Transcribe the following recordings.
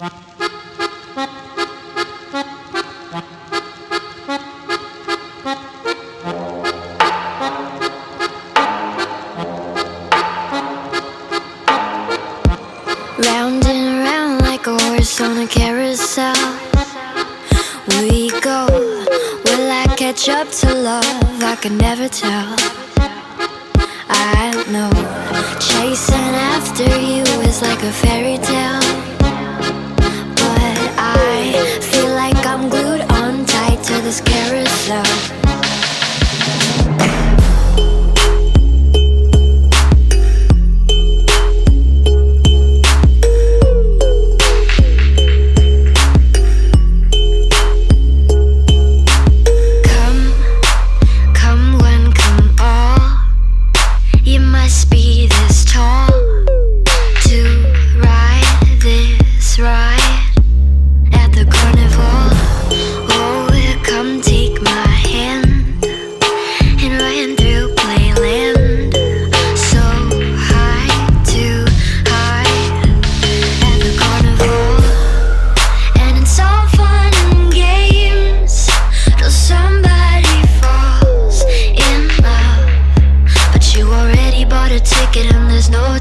Round and round like a horse on a carousel we go. Will I catch up to love? I can never tell. I know chasing after you is like a fairy tale, but I feel like I'm glued on tight to this carousel.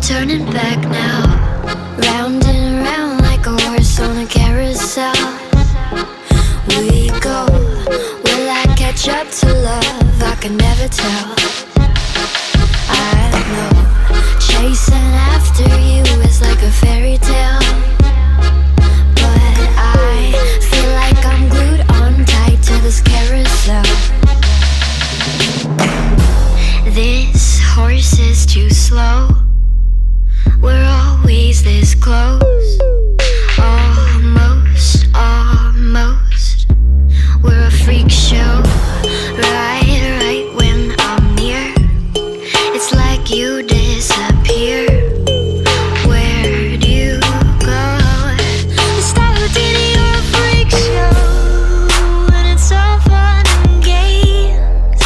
Turning back now. Round and round like a horse on a carousel we go. Will I catch up to love? I can never tell. I know chasing after you is like a fairy tale, but I feel like I'm glued on tight to this carousel. This horse is too slow. We're always this close. Almost, almost. We're a freak show. Right when I'm near, it's like you disappear. Where do you go? The style of Diddy, you're a freak show, and it's all fun and games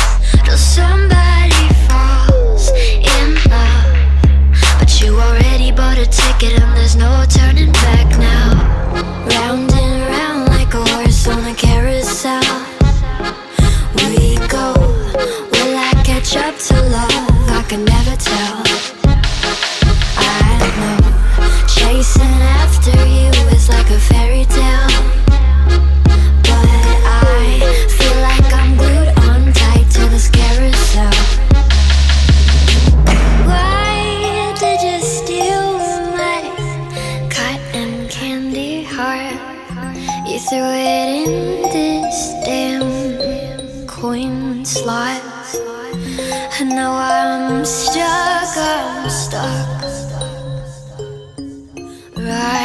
till somebody falls in love. But you already bought a ticket and there's no turning back now. Round and round like a horse on a carousel we go. Will I catch up to love? I can never tell. I know chasing after you is like a fairy tale, but I feel like I'm glued on tight to this carousel. Why did you steal my cotton candy heart? You threw it in this damn coin slot, and now I'm stuck right